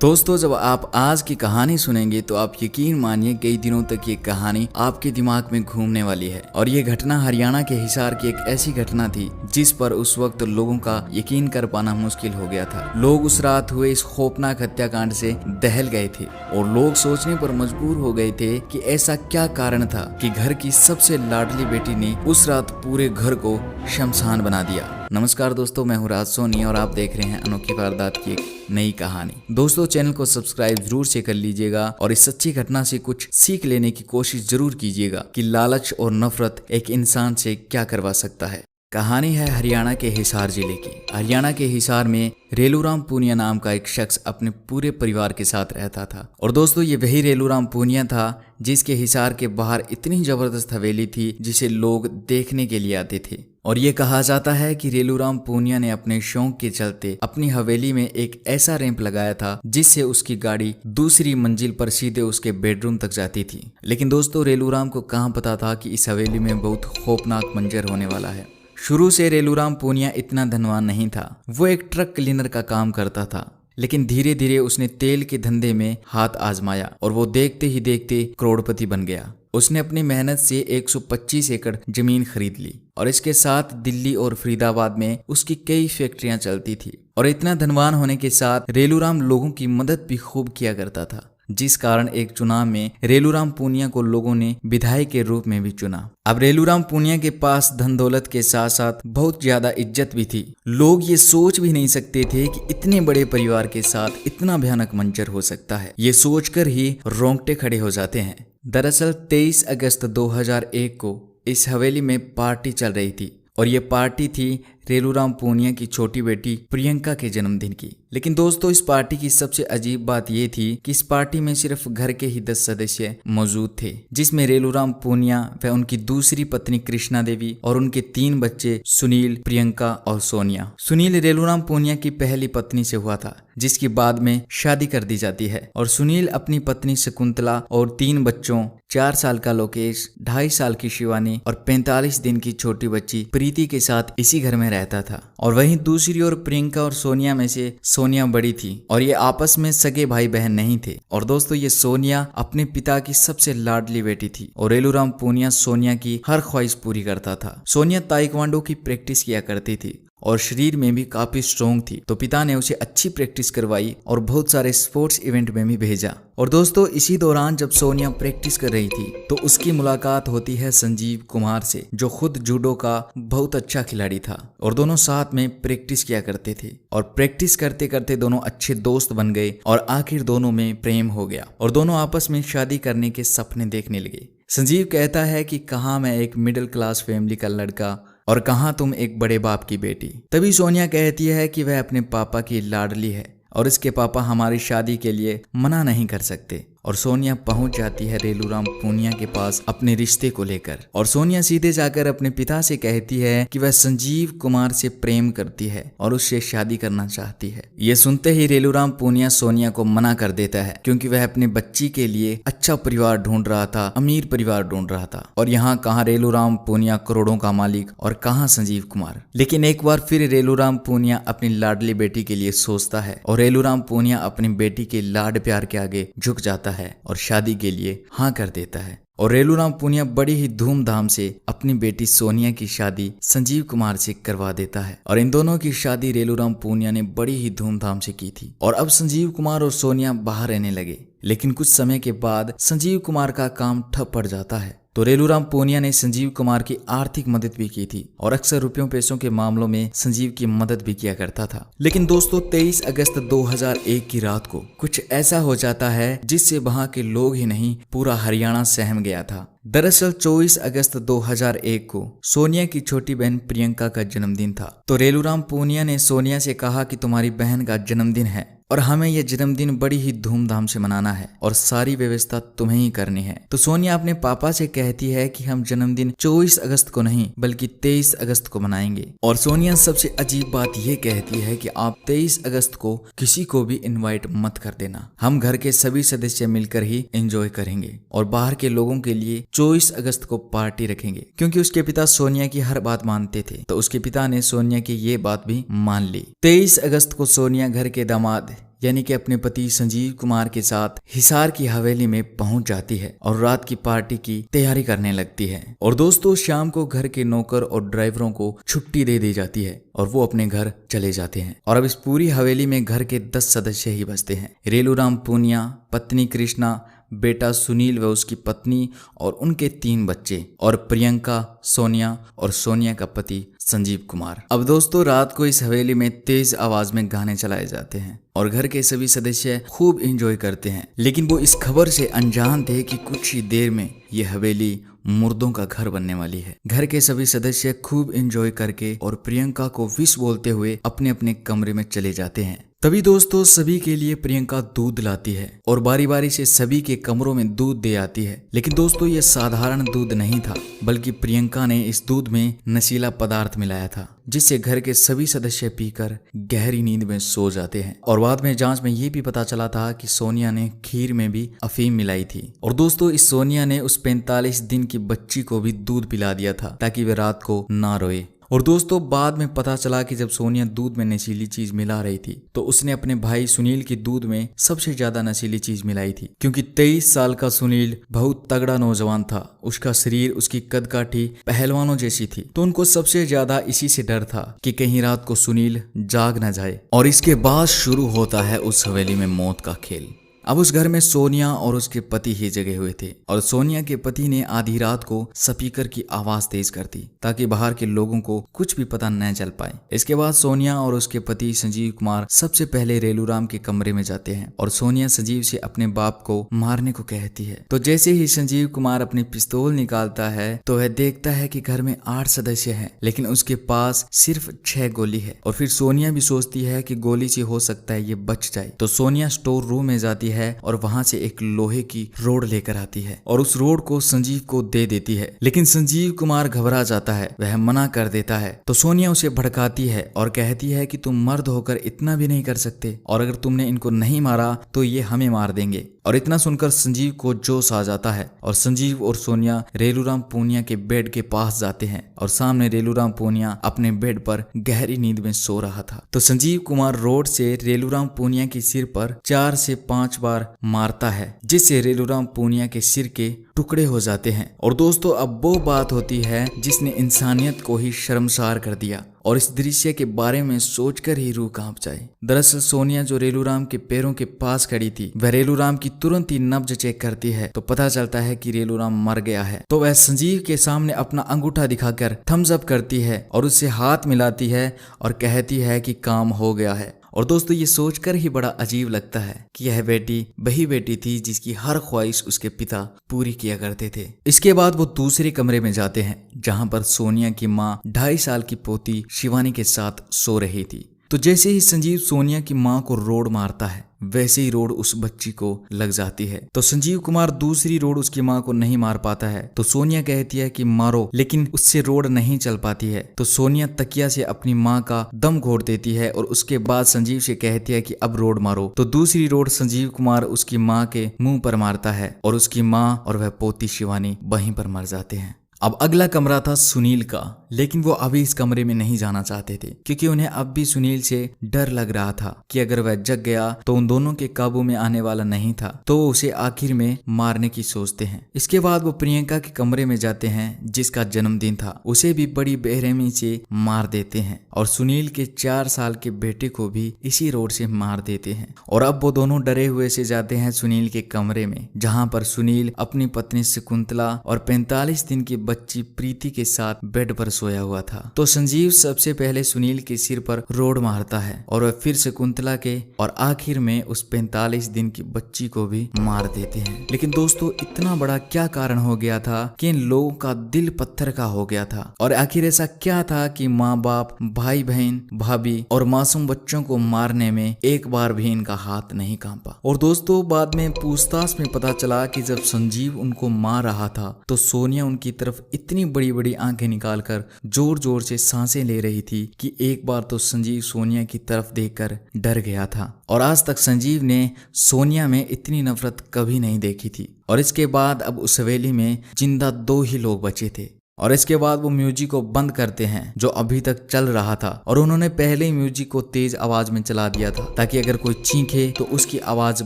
दोस्तों, जब आप आज की कहानी सुनेंगे तो आप यकीन मानिए कई दिनों तक ये कहानी आपके दिमाग में घूमने वाली है। और ये घटना हरियाणा के हिसार की एक ऐसी घटना थी जिस पर उस वक्त लोगों का यकीन कर पाना मुश्किल हो गया था। लोग उस रात हुए इस खौफनाक हत्याकांड से दहल गए थे और लोग सोचने पर मजबूर हो गए थे कि ऐसा क्या कारण था कि घर की सबसे लाडली बेटी ने उस रात पूरे घर को शमशान बना दिया। नमस्कार दोस्तों, मैं हूँ राज सोनी और आप देख रहे हैं अनोखी वारदात की एक नई कहानी। दोस्तों, चैनल को सब्सक्राइब जरूर से कर लीजिएगा और इस सच्ची घटना से कुछ सीख लेने की कोशिश जरूर कीजिएगा कि लालच और नफरत एक इंसान से क्या करवा सकता है। कहानी है हरियाणा के हिसार जिले की। हरियाणा के हिसार में रेलूराम पूनिया नाम का एक शख्स अपने पूरे परिवार के साथ रहता था। और दोस्तों, ये वही रेलूराम पूनिया था जिसके हिसार के बाहर इतनी जबरदस्त हवेली थी जिसे लोग देखने के लिए आते थे। और ये कहा जाता है कि रेलूराम पूनिया ने अपने शौक के चलते अपनी हवेली में एक ऐसा रैंप लगाया था जिससे उसकी गाड़ी दूसरी मंजिल पर सीधे उसके बेडरूम तक जाती थी। लेकिन दोस्तों, रेलूराम को कहाँ पता था कि इस हवेली में बहुत खौफनाक मंजर होने वाला है। शुरू से रेलूराम पूनिया इतना धनवान नहीं था। वो एक ट्रक क्लीनर का काम करता था, लेकिन धीरे धीरे उसने तेल के धंधे में हाथ आजमाया और वो देखते ही देखते करोड़पति बन गया। उसने अपनी मेहनत से 125 एकड़ जमीन खरीद ली और इसके साथ दिल्ली और फरीदाबाद में उसकी कई फैक्ट्रियां चलती थी। और इतना धनवान होने के साथ रेलूराम लोगों की मदद भी खूब किया करता था, जिस कारण एक चुनाव में रेलूराम पूनिया को लोगों ने विधायक के रूप में भी चुना। अब रेलूराम पूनिया के पास धन दौलत के साथ साथ बहुत ज्यादा इज्जत भी थी। लोग ये सोच भी नहीं सकते थे कि इतने बड़े परिवार के साथ इतना भयानक मंजर हो सकता है। ये सोचकर ही रोंगटे खड़े हो जाते हैं। दरअसल 23 अगस्त 2001 को इस हवेली में पार्टी चल रही थी और ये पार्टी थी रेलूराम पूनिया की छोटी बेटी प्रियंका के जन्मदिन की। लेकिन दोस्तों, इस पार्टी की सबसे अजीब बात ये थी कि इस पार्टी में सिर्फ घर के ही 10 सदस्य मौजूद थे, जिसमें रेलूराम पूनिया व उनकी दूसरी पत्नी कृष्णा देवी और उनके 3 बच्चे सुनील, प्रियंका और सोनिया। सुनील रेलूराम पूनिया की पहली पत्नी से हुआ था, जिसकी बाद में शादी कर दी जाती है। और सुनील अपनी पत्नी शकुंतला और 3 बच्चों 4 साल का लोकेश, 2.5 साल की शिवानी और 45 दिन की छोटी बच्ची प्रीति के साथ इसी घर में रहता था। और वहीं दूसरी ओर प्रियंका और सोनिया में से सोनिया बड़ी थी और ये आपस में सगे भाई बहन नहीं थे। और दोस्तों, ये सोनिया अपने पिता की सबसे लाडली बेटी थी और रेलूराम पूनिया सोनिया की हर ख्वाहिश पूरी करता था। सोनिया ताइक्वांडो की प्रैक्टिस किया करती थी और शरीर में भी काफी स्ट्रोंग थी, तो पिता ने उसे अच्छी प्रैक्टिस करवाई और बहुत सारे स्पोर्ट्स इवेंट में भी भेजा। और दोस्तों, इसी दौरान जब सोनिया प्रैक्टिस कर रही थी तो उसकी मुलाकात होती है संजीव कुमार से, जो खुद जूडो का बहुत अच्छा खिलाड़ी था। और दोनों साथ में प्रैक्टिस किया करते थे और प्रैक्टिस करते करते दोनों अच्छे दोस्त बन गए और आखिर दोनों में प्रेम हो गया और दोनों आपस में शादी करने के सपने देखने लगे। संजीव कहता है कि कहाँ मैं एक मिडिल क्लास फैमिली का लड़का और कहाँ तुम एक बड़े बाप की बेटी। तभी सोनिया कहती है कि वह अपने पापा की लाडली है और इसके पापा हमारी शादी के लिए मना नहीं कर सकते। और सोनिया पहुंच जाती है रेलूराम पूनिया के पास अपने रिश्ते को लेकर। और सोनिया सीधे जाकर अपने पिता से कहती है कि वह संजीव कुमार से प्रेम करती है और उससे शादी करना चाहती है। ये सुनते ही रेलूराम पूनिया सोनिया को मना कर देता है, क्योंकि वह अपने बच्ची के लिए अच्छा परिवार ढूंढ रहा था, अमीर परिवार ढूंढ रहा था। और यहाँ कहाँ रेलूराम पूनिया करोड़ों का मालिक और कहाँ संजीव कुमार। लेकिन एक बार फिर रेलूराम पूनिया अपनी लाडली बेटी के लिए सोचता है और रेलूराम पूनिया अपनी बेटी के लाड प्यार के आगे झुक जाता है और शादी के लिए हाँ कर देता है। और रेलूराम पूनिया बड़ी ही धूमधाम से अपनी बेटी सोनिया की शादी संजीव कुमार से करवा देता है। और इन दोनों की शादी रेलूराम पूनिया ने बड़ी ही धूमधाम से की थी। और अब संजीव कुमार और सोनिया बाहर रहने लगे। लेकिन कुछ समय के बाद संजीव कुमार का काम ठप पड़ जाता है, तो रेलूराम पूनिया ने संजीव कुमार की आर्थिक मदद भी की थी और अक्सर रुपयों पैसों के मामलों में संजीव की मदद भी किया करता था। लेकिन दोस्तों, 23 अगस्त 2001 की रात को कुछ ऐसा हो जाता है जिससे वहां के लोग ही नहीं, पूरा हरियाणा सहम गया था। दरअसल 24 अगस्त 2001 को सोनिया की छोटी बहन प्रियंका का जन्मदिन था। तो रेलूराम पूनिया ने सोनिया से कहा कि तुम्हारी बहन का जन्मदिन है और हमें यह जन्मदिन बड़ी ही धूमधाम से मनाना है और सारी व्यवस्था तुम्हें ही करनी है। तो सोनिया अपने पापा से कहती है कि हम जन्मदिन 24 अगस्त को नहीं बल्कि 23 अगस्त को मनाएंगे। और सोनिया सबसे अजीब बात यह कहती है कि आप 23 अगस्त को किसी को भी इनवाइट मत कर देना, हम घर के सभी सदस्य मिलकर ही एंजॉय करेंगे और बाहर के लोगों के लिए 24 अगस्त को पार्टी रखेंगे। क्योंकि उसके पिता सोनिया की हर बात मानते थे, तो उसके पिता ने सोनिया की ये बात भी मान ली। 23 अगस्त को सोनिया घर के दामाद यानी कि अपने पति संजीव कुमार के साथ हिसार की हवेली में पहुंच जाती है और रात की पार्टी की तैयारी करने लगती है। और दोस्तों शाम को घर के नौकर और ड्राइवरों को छुट्टी दे दी जाती है और वो अपने घर चले जाते हैं। और अब इस पूरी हवेली में घर के 10 सदस्य ही बचते हैं। रेलूराम पूनिया, पत्नी कृष्णा, बेटा सुनील व उसकी पत्नी और उनके 3 बच्चे, और प्रियंका, सोनिया और सोनिया का पति संजीव कुमार। अब दोस्तों रात को इस हवेली में तेज आवाज में गाने चलाए जाते हैं और घर के सभी सदस्य खूब एंजॉय करते हैं। लेकिन वो इस खबर से अनजान थे कि कुछ ही देर में ये हवेली मुर्दों का घर बनने वाली है। घर के सभी सदस्य खूब एंजॉय करके और प्रियंका को विश बोलते हुए अपने अपने कमरे में चले जाते हैं। तभी दोस्तों सभी के लिए प्रियंका दूध लाती है और बारी बारी से सभी के कमरों में दूध दे आती है। लेकिन दोस्तों ये साधारण दूध नहीं था, बल्कि प्रियंका ने इस दूध में नशीला पदार्थ मिलाया था, जिससे घर के सभी सदस्य पीकर गहरी नींद में सो जाते हैं। और बाद में जांच में ये भी पता चला था कि सोनिया ने खीर में भी अफीम मिलाई थी। और दोस्तों इस सोनिया ने उस 45 दिन की बच्ची को भी दूध पिला दिया था ताकि वे रात को ना रोए। और दोस्तों बाद में पता चला कि जब सोनिया दूध में नशीली चीज मिला रही थी तो उसने अपने भाई सुनील के दूध में सबसे ज्यादा नशीली चीज मिलाई थी, क्योंकि 23 साल का सुनील बहुत तगड़ा नौजवान था। उसका शरीर, उसकी कदकाठी पहलवानों जैसी थी, तो उनको सबसे ज्यादा इसी से डर था कि कहीं रात को सुनील जाग न जाए। और इसके बाद शुरू होता है उस हवेली में मौत का खेल। अब उस घर में सोनिया और उसके पति ही जगे हुए थे और सोनिया के पति ने आधी रात को स्पीकर की आवाज तेज कर दी ताकि बाहर के लोगों को कुछ भी पता न चल पाए। इसके बाद सोनिया और उसके पति संजीव कुमार सबसे पहले रेलूराम के कमरे में जाते हैं और सोनिया संजीव से अपने बाप को मारने को कहती है। तो जैसे ही संजीव कुमार अपनी पिस्तौल निकालता है तो वह देखता है कि घर में 8 सदस्य हैं, लेकिन उसके पास सिर्फ 6 गोली है। और फिर सोनिया भी सोचती है कि गोली से हो सकता है ये बच जाए। तो सोनिया स्टोर रूम में जाती है और वहां से एक लोहे की रोड लेकर आती है और उस रोड को संजीव को दे देती है। लेकिन संजीव कुमार घबरा जाता है, वह मना कर देता है। तो सोनिया उसे भड़काती है और कहती है कि तुम मर्द होकर इतना भी नहीं कर सकते, और अगर तुमने इनको नहीं मारा तो ये हमें मार देंगे। और इतना सुनकर संजीव को जोश आ जाता है और संजीव और सोनिया रेलूराम पूनिया के बेड के पास जाते हैं और सामने रेलूराम पूनिया अपने बेड पर गहरी नींद में सो रहा था। तो संजीव कुमार रोड से रेलूराम पूनिया के सिर पर 4 से 5 बार मारता है, जिससे रेलूराम पूनिया के सिर के टुकड़े हो जाते हैं। और दोस्तों अब वो बात होती है जिसने इंसानियत को ही शर्मसार कर दिया और इस दृश्य के बारे में सोचकर ही रूह कांप जाए। दरअसल सोनिया जो रेलूराम के पैरों के पास खड़ी थी, वह रेलूराम की तुरंत ही नब्ज चेक करती है तो पता चलता है कि रेलूराम मर गया है। तो वह संजीव के सामने अपना अंगूठा दिखाकर थम्स अप करती है और उससे हाथ मिलाती है और कहती है कि काम हो गया है। और दोस्तों ये सोचकर ही बड़ा अजीब लगता है कि यह बेटी वही बेटी थी जिसकी हर ख्वाहिश उसके पिता पूरी किया करते थे। इसके बाद वो दूसरे कमरे में जाते हैं जहां पर सोनिया की माँ 2.5 साल की पोती शिवानी के साथ सो रही थी। तो जैसे ही संजीव सोनिया की माँ को रोड मारता है वैसे ही रोड उस बच्ची को लग जाती है। तो संजीव कुमार दूसरी रोड उसकी माँ को नहीं मार पाता है तो सोनिया कहती है कि मारो, लेकिन उससे रोड नहीं चल पाती है। तो सोनिया तकिया से अपनी माँ का दम घोट देती है और उसके बाद संजीव से कहती है कि अब रोड मारो। तो दूसरी रोड संजीव कुमार उसकी माँ के मुंह पर मारता है और उसकी माँ और वह पोती शिवानी वहीं पर मर जाते हैं। अब अगला कमरा था सुनील का, लेकिन वो अभी इस कमरे में नहीं जाना चाहते थे क्योंकि उन्हें अब भी सुनील से डर लग रहा था कि अगर वह जग गया तो उन दोनों के काबू में आने वाला नहीं था, तो वो उसे आखिर में मारने की सोचते हैं। इसके बाद वो प्रियंका के कमरे में जाते हैं जिसका जन्मदिन था, उसे भी बड़ी बेरहमी से मार देते हैं और सुनील के 4 साल के बेटे को भी इसी रोड से मार देते हैं। और अब वो दोनों डरे हुए से जाते हैं सुनील के कमरे में जहाँ पर सुनील अपनी पत्नी शकुंतला और 45 दिन की बच्ची प्रीति के साथ बेड पर सोया हुआ था। तो संजीव सबसे पहले सुनील के सिर पर रोड मारता है और वह फिर शकुंतला के और आखिर में उस 45 दिन की बच्ची को भी मार देते हैं। लेकिन दोस्तों इतना बड़ा क्या कारण हो गया था कि इन लोगों का दिल पत्थर का हो गया था? और आखिर ऐसा क्या था कि माँ बाप, भाई बहन, भाभी और मासूम बच्चों को मारने में एक बार भी इनका हाथ नहीं कांपा? और दोस्तों बाद में पूछताछ में पता चला कि जब संजीव उनको मार रहा था तो सोनिया उनकी तरफ इतनी बड़ी बड़ी आंखें निकालकर जोर जोर से सांसें ले रही थी कि एक बार तो संजीव सोनिया की तरफ देखकर डर गया था। और आज तक संजीव ने सोनिया में इतनी नफरत कभी नहीं देखी थी। और इसके बाद अब उस हवेली में जिंदा 2 ही लोग बचे थे, और इसके बाद वो म्यूजिक को बंद करते हैं जो अभी तक चल रहा था, और उन्होंने पहले ही म्यूजिक को तेज आवाज में चला दिया था ताकि अगर कोई चीखे तो उसकी आवाज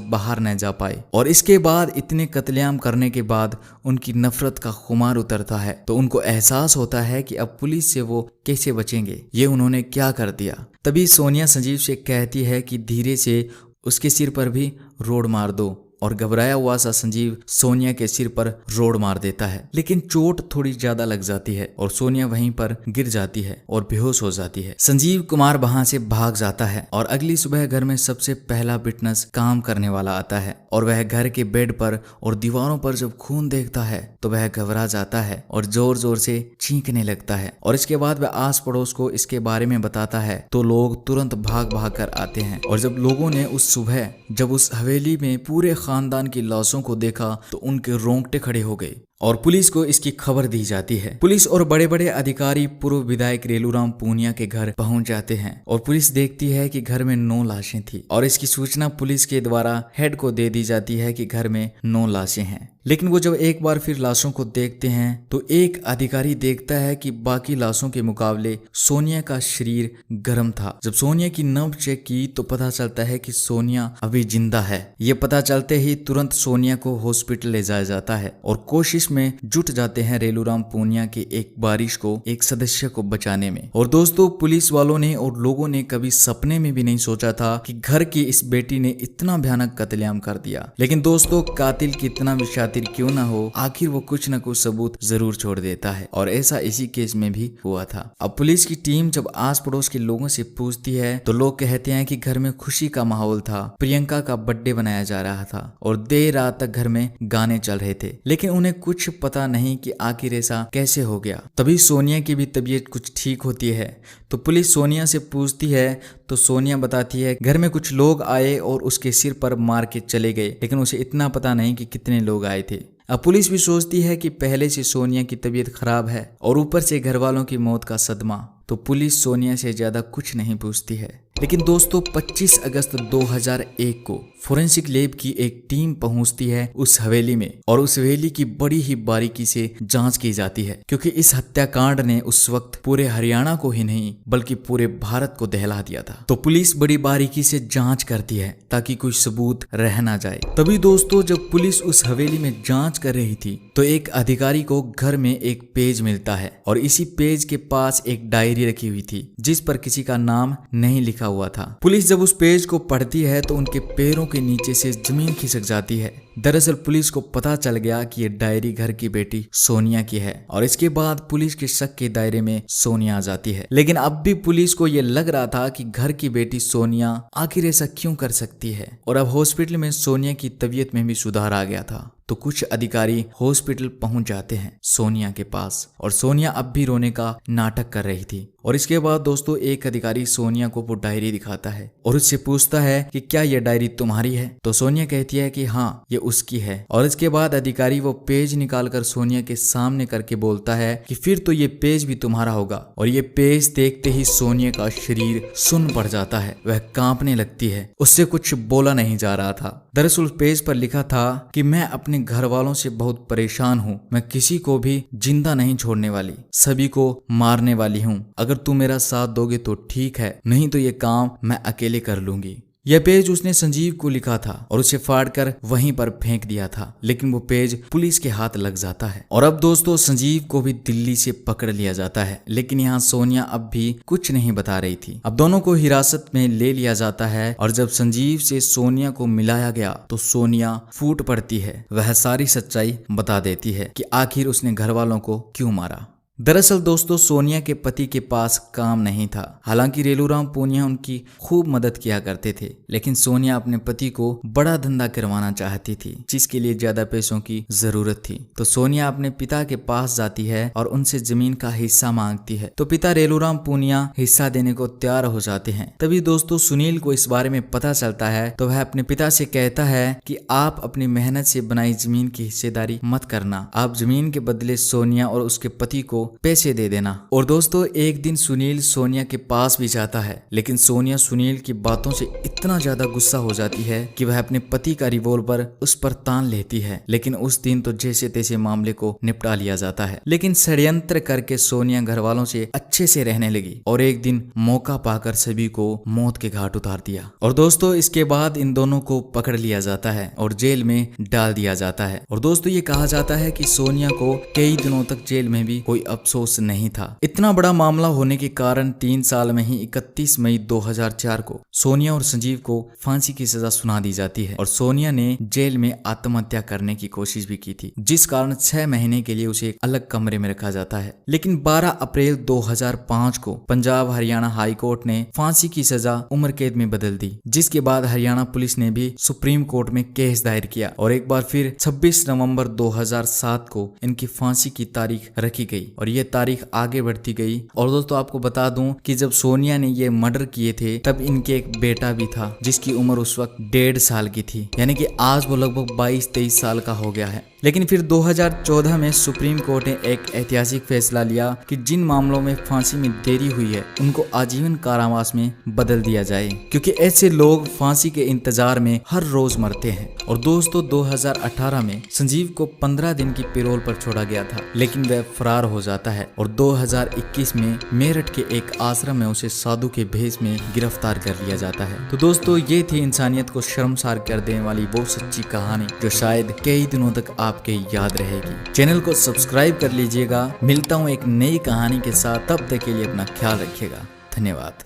बाहर न जा पाए। और इसके बाद इतने कत्लेआम करने के बाद उनकी नफरत का खुमार उतरता है, तो उनको एहसास होता है कि अब पुलिस से वो कैसे बचेंगे, ये उन्होंने क्या कर दिया। तभी सोनिया संजीव से कहती है कि धीरे से उसके सिर पर भी रोड मार दो, और घबराया हुआ सा संजीव सोनिया के सिर पर रोड मार देता है, लेकिन चोट थोड़ी ज्यादा लग जाती है और सोनिया वहीं पर गिर जाती है और बेहोश हो जाती है। संजीव कुमार वहां से भाग जाता है और अगली सुबह घर में सबसे पहला विटनेस काम करने वाला आता है, और वह घर के बेड पर और दीवारों पर जब खून देखता है तो वह घबरा जाता है और जोर जोर से चीखने लगता है। और इसके बाद वह आस पड़ोस को इसके बारे में बताता है तो लोग तुरंत भाग भाग कर आते हैं। और जब लोगों ने उस सुबह जब उस हवेली में पूरे खानदान की लाशों को देखा तो उनके रोंगटे खड़े हो गए और पुलिस को इसकी खबर दी जाती है। पुलिस और बड़े बड़े अधिकारी पूर्व विधायक रेलूराम पूनिया के घर पहुंच जाते हैं और पुलिस देखती है कि घर में 9 लाशें थी, और इसकी सूचना पुलिस के द्वारा हेड को दे दी जाती है कि घर में 9 लाशें हैं। लेकिन वो जब एक बार फिर लाशों को देखते हैं तो एक अधिकारी देखता है कि बाकी लाशों के मुकाबले सोनिया का शरीर गर्म था। जब सोनिया की नब्ज चेक की तो पता चलता है कि सोनिया अभी जिंदा है। ये पता चलते ही तुरंत सोनिया को हॉस्पिटल ले जाया जाता है और कोशिश में जुट जाते हैं रेलूराम पूनिया के एक बारिश को एक सदस्य को बचाने में। और दोस्तों, पुलिस वालों ने और लोगों ने कभी सपने में भी नहीं सोचा था कि घर की इस बेटी ने इतना भयानक कत्लेआम कर दिया। लेकिन दोस्तों, कातिल कितना भी शातिर क्यों ना हो, आखिर वो कुछ न कुछ सबूत जरूर छोड़ देता है, और ऐसा इसी केस में भी हुआ था। अब पुलिस की टीम जब आस पड़ोस के लोगों से पूछती है तो लोग कहते हैं कि घर में खुशी का माहौल था, प्रियंका का बर्थडे बनाया जा रहा था और देर रात तक घर में गाने चल रहे थे, लेकिन उन्हें कुछ पता नहीं कि आखिर ऐसा कैसे हो गया। तभी सोनिया की भी तबीयत कुछ ठीक होती है तो पुलिस सोनिया से पूछती है तो सोनिया बताती है घर में कुछ लोग आए और उसके सिर पर मार के चले गए, लेकिन उसे इतना पता नहीं कि कितने लोग आए थे। अब पुलिस भी सोचती है कि पहले से सोनिया की तबीयत खराब है और ऊपर से घर वालों की मौत का सदमा, तो पुलिस सोनिया से ज्यादा कुछ नहीं पूछती है। लेकिन दोस्तों, 25 अगस्त 2001 को फोरेंसिक लैब की एक टीम पहुंचती है उस हवेली में, और उस हवेली की बड़ी ही बारीकी से जांच की जाती है, क्योंकि इस हत्याकांड ने उस वक्त पूरे हरियाणा को ही नहीं बल्कि पूरे भारत को दहला दिया था। तो पुलिस बड़ी बारीकी से जांच करती है ताकि कोई सबूत रह ना जाए। तभी दोस्तों, जब पुलिस उस हवेली में जांच कर रही थी तो एक अधिकारी को घर में एक पेज मिलता है, और इसी पेज के पास एक डायरी रखी हुई थी जिस पर किसी का नाम नहीं लिखा हुआ था। पुलिस जब उस पेज को पढ़ती है तो उनके पैरों के नीचे से जमीन खिसक जाती है। दरअसल पुलिस को पता चल गया कि ये डायरी घर की बेटी सोनिया की है, और इसके बाद पुलिस के शक के दायरे में सोनिया आ जाती है। लेकिन अब भी पुलिस को ये लग रहा था कि घर की बेटी सोनिया आखिर ऐसा क्यों कर सकती है, और अब हॉस्पिटल में सोनिया की तबीयत में भी सुधार आ गया था। तो कुछ अधिकारी हॉस्पिटल पहुंच जाते हैं सोनिया के पास, और सोनिया अब भी रोने का नाटक कर रही थी। और इसके बाद दोस्तों, एक अधिकारी सोनिया को वो डायरी दिखाता है और उससे पूछता है कि क्या ये डायरी तुम्हारी है? तो सोनिया कहती है कि हाँ, ये उसकी है। और इसके बाद अधिकारी वो पेज निकालकर सोनिया के सामने करके बोलता है कि फिर तो ये पेज भी तुम्हारा होगा। और ये पेज देखते ही सोनिया का शरीर सुन्न पड़ जाता है, वह कांपने लगती है, उससे कुछ बोला नहीं जा रहा था। दरअसल उस पेज पर लिखा था कि मैं अपने घर वालों से बहुत परेशान हूँ, मैं किसी को भी जिंदा नहीं छोड़ने वाली, सभी को मारने वाली हूँ। अगर तुम मेरा साथ दोगे तो ठीक है, नहीं तो ये काम मैं अकेले कर लूंगी। यह पेज उसने संजीव को लिखा था और उसे फाड़कर वहीं पर फेंक दिया था, लेकिन वो पेज पुलिस के हाथ लग जाता है। और अब दोस्तों, संजीव को भी दिल्ली से पकड़ लिया जाता है, लेकिन यहाँ सोनिया अब भी कुछ नहीं बता रही थी। अब दोनों को हिरासत में ले लिया जाता है, और जब संजीव से सोनिया को मिलाया गया तो सोनिया फूट पड़ती है। वह सारी सच्चाई बता देती है कि आखिर उसने घर वालों को क्यों मारा। दरअसल दोस्तों, सोनिया के पति के पास काम नहीं था। हालांकि रेलूराम पूनिया उनकी खूब मदद किया करते थे, लेकिन सोनिया अपने पति को बड़ा धंधा करवाना चाहती थी, जिसके लिए ज्यादा पैसों की जरूरत थी। तो सोनिया अपने पिता के पास जाती है और उनसे जमीन का हिस्सा मांगती है, तो पिता रेलूराम पूनिया हिस्सा देने को तैयार हो जाते हैं। तभी दोस्तों, सुनील को इस बारे में पता चलता है, तो वह अपने पिता से कहता है कि आप अपनी मेहनत से बनाई जमीन की हिस्सेदारी मत करना, आप जमीन के बदले सोनिया और उसके पति को पैसे दे देना। और दोस्तों एक दिन सुनील सोनिया के पास भी जाता है, लेकिन सोनिया सुनील की बातों से इतना ज्यादा गुस्सा हो जाती है कि वह अपने पति का रिवॉल्वर उस पर तान लेती है। लेकिन उस दिन तो जैसे तैसे मामले को निपटा लिया जाता है, लेकिन षड्यंत्र करके सोनिया घर वालों से अच्छे से रहने लगी और एक दिन मौका पाकर सभी को मौत के घाट उतार दिया। और दोस्तों इसके बाद इन दोनों को पकड़ लिया जाता है और जेल में डाल दिया जाता है। और दोस्तों ये कहा जाता है कि सोनिया को कई दिनों तक जेल में भी कोई अफसोस नहीं था। इतना बड़ा मामला होने के कारण 3 साल में ही 31 मई 2004 को सोनिया और संजीव को फांसी की सजा सुना दी जाती है। और सोनिया ने जेल में आत्महत्या करने की कोशिश भी की थी, जिस कारण 6 महीने के लिए उसे एक अलग कमरे में रखा जाता है। लेकिन 12 अप्रैल 2005 को पंजाब हरियाणा हाई कोर्ट ने फांसी की सजा उम्र कैद में बदल दी, जिसके बाद हरियाणा पुलिस ने भी सुप्रीम कोर्ट में केस दायर किया और एक बार फिर 26 नवंबर 2007 को इनकी फांसी की तारीख रखी गई और ये तारीख आगे बढ़ती गई। और दोस्तों आपको बता दूं कि जब सोनिया ने ये मर्डर किए थे तब इनके एक बेटा भी था, जिसकी उम्र उस वक्त 1.5 साल की थी, यानी कि आज वो लगभग 22-23 साल का हो गया है। लेकिन फिर 2014 में सुप्रीम कोर्ट ने एक ऐतिहासिक फैसला लिया कि जिन मामलों में फांसी में देरी हुई है उनको आजीवन कारावास में बदल दिया जाए, क्योंकि ऐसे लोग फांसी के इंतजार में हर रोज मरते हैं। और दोस्तों 2018 में संजीव को 15 दिन की पैरोल पर छोड़ा गया था, लेकिन वह फरार हो जाता है और 2021 में मेरठ के एक आश्रम में उसे साधु के भेष में गिरफ्तार कर लिया जाता है। तो दोस्तों ये थी इंसानियत को शर्मसार कर देने वाली वो सच्ची कहानी जो शायद कई दिनों तक आपके याद रहेगी। चैनल को सब्सक्राइब कर लीजिएगा। मिलता हूँ एक नई कहानी के साथ, तब तक के लिए अपना ख्याल रखिएगा। धन्यवाद।